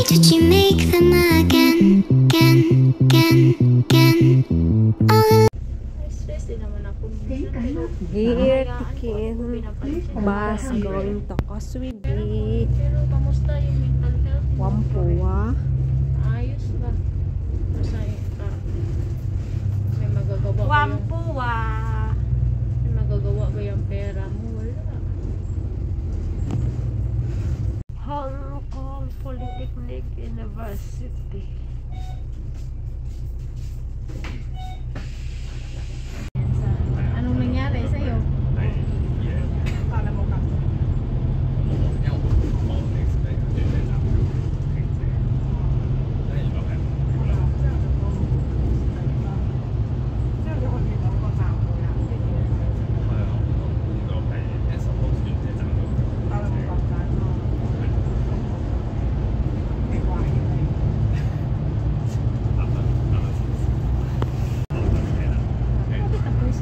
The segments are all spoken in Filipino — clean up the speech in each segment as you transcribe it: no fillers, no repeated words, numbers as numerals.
did you make them again, again, again, again? Here, ticket. Bus going to Oswego. Pero kamusta yung mental health? Wampuwa. Ayos ba? Masaya ka. May magagawa ba yung... Wampuwa. May magagawa ba yung pera mo? Wala. Hong Kong Polytechnic University. Anong nangyari sa'yo?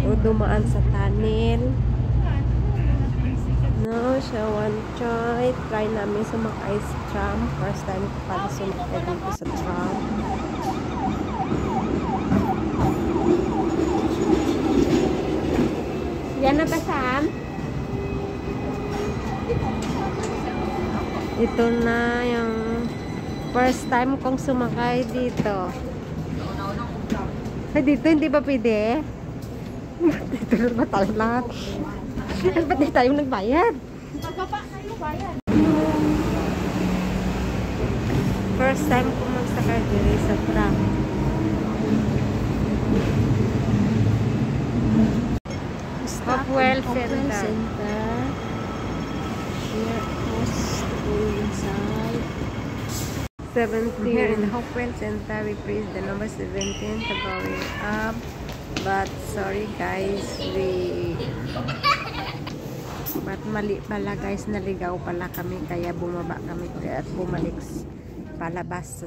O dumaan sa tunnel. No, siya one choy. Try namin sumakay sa tram. First time ko pala sumakay dito sa tram. Yan na ba, Sam? Ito na yung first time kong sumakay dito. Ay, dito hindi ba pwede? Dito na ba tayo lahat? Ba't di tayo nagbayad? Magbaba kayo bayad. First time ko magsakay dito sa tram. Hopewell Center. Here host inside. 17. Here in Hopewell Center, we press the number 17 to going up. But sorry guys, mali pala guys, naligaw pala kami kaya bumaba kami at bumalik palabas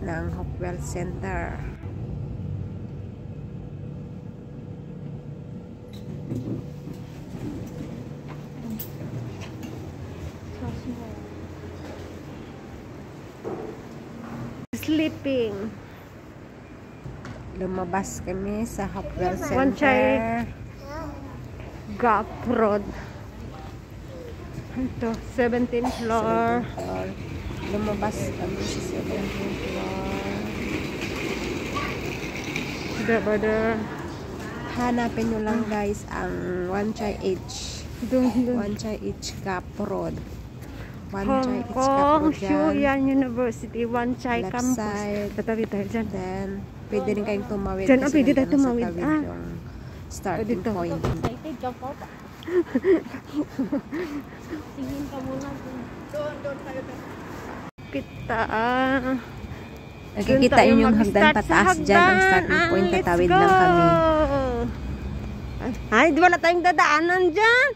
ng Hopewell Center. Sleeping. Lumabas kami sa Hopewell Center. Gap Road. Ito, 17th floor. Lumabas kami sa 17th floor. There. Hanapin nyo lang guys ang One Chai H. One Chai H Gap Road. Hong Kong Shuyan University One Chai Campus. Tatabi tayo dyan. Then, pwede rin kayong tumawid. Dyan, pwede tayo tumawid. Yung starting point. Excited ka po. Tingin ka muna. Doon tayo. Kita. Nakikita yung hagdan pataas dyan. Ang starting point. Tatawid lang kami. Ay, di wala tayong dadaanan dyan.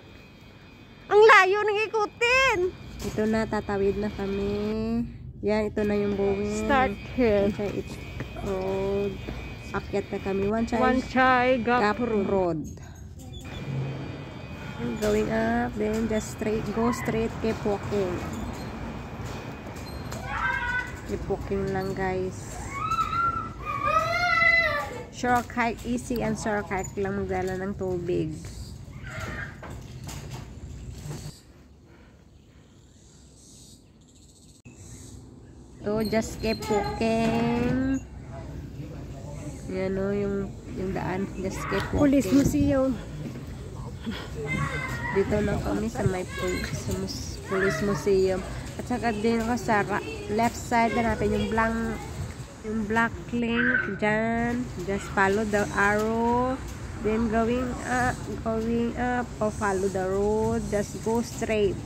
Ang layo nang ikutin. Ito na, tatawid na kami. Yan, ito na yung going. Start here. One Chai H Road. Akyat na kami. One Chai Gap Road. Going up, then just go straight, keep walking. Keep walking lang guys. Shortcut, easy and shortcut lang magdala ng tubig. So, just keep walking. Yan o, yung daan. Just keep walking. Police Museum. Dito lang kami sa may Police Museum. At saka din ako sa left side, hanapin yung black link dyan. Just follow the arrow. Then going up or follow the road. Just go straight.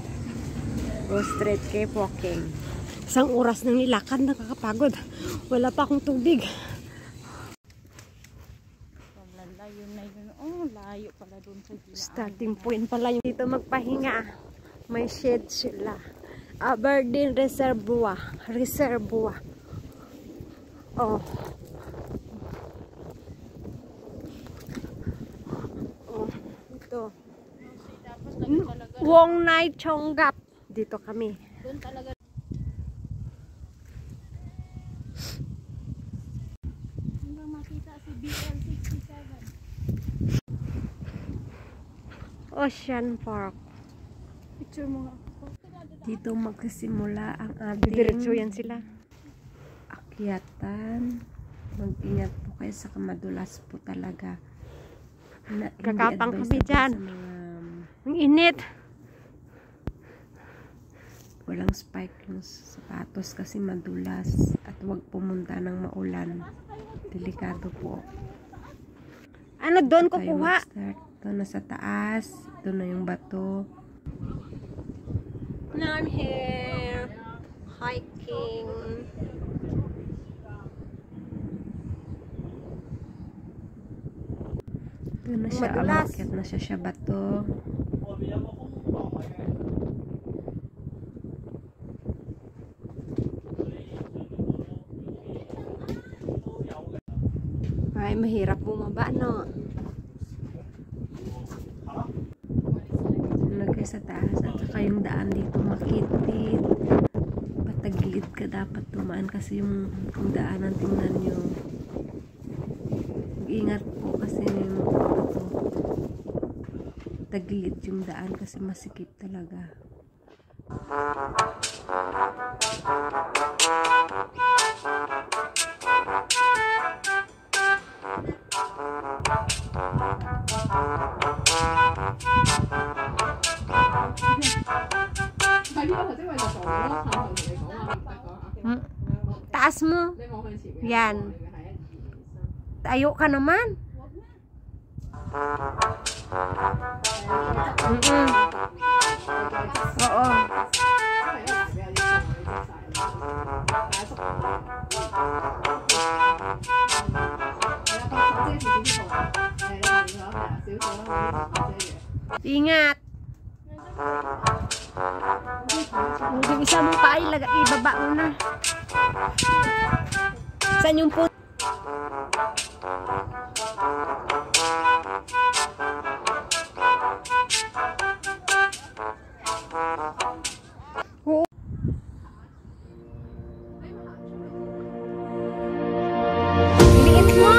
Go straight, keep walking. Isang oras nang nilakad, nakakapagod. Wala pa akong tubig. Layo na yun. Oh, layo pala dun sa gila. Starting point pala yung dito magpahinga. May shade sila. Aberdeen Reservoir. Oh. Oh, ito. Wong Nai Chonggap. Dito kami. Doon talaga. Ocean Park. Picture mo nga. Dito magsisimula ang Diretso ating yan sila. akyatan. Mag-ingat po kayo sa madulas po talaga. Kakapang Hindi kami advisable dyan. sa mga Ang init. walang spike yung sapatos kasi madulas at huwag pumunta ng maulan. Delikado po. Ano doon ko Tayo kuha? mag-start. Ito na sa taas. Ito na yung bato. Now I'm here hiking. Ito na siya. Madulas. Umakyat na siya bato. Ay, mahirap bumaba, no? Nagkay sa taas at saka yung daan dito makitid. Patagilid ka dapat tumaan kasi yung daanan tingnan nyo. Mag-ingat po kasi yung tagilid yung daan kasi masikip talaga. Taas mo. Yan. Tayo ka naman. Oo. Ingat. Yung isa mo pa ay ibaba mo na. Saan yung po? Liit mo!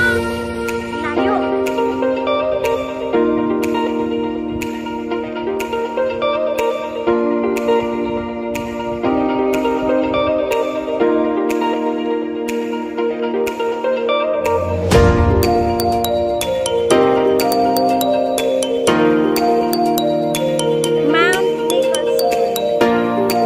Layo! Mount Nicholson.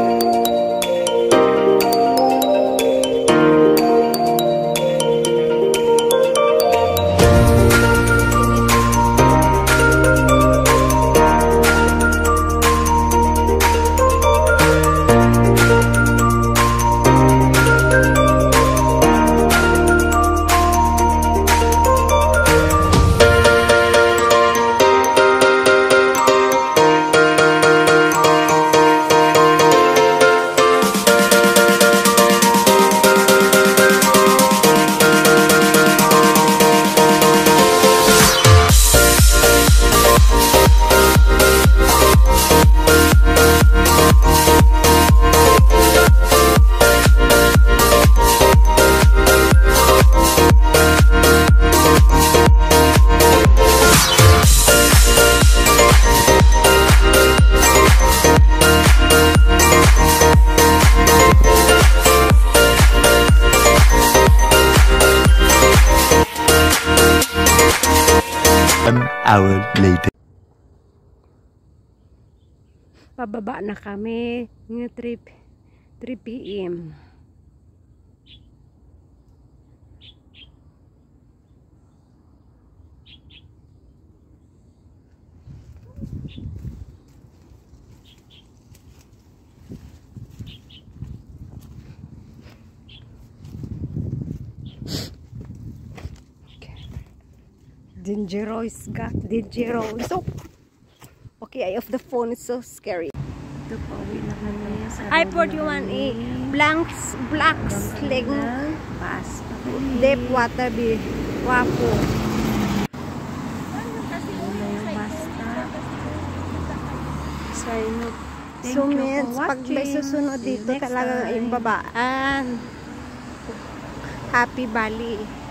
An hour later. Pababa na kami. Yung 3 p.m. Dangerous ka. Dangerous. So, okay, eye of the phone is so scary. Ito pa uwi na kami sa I-41A. Black sling. Pass pa Deep water be. Wapo. Ano na yung basta. So, men, pag may susunod dito, talagang yung babaan. Happy Bali.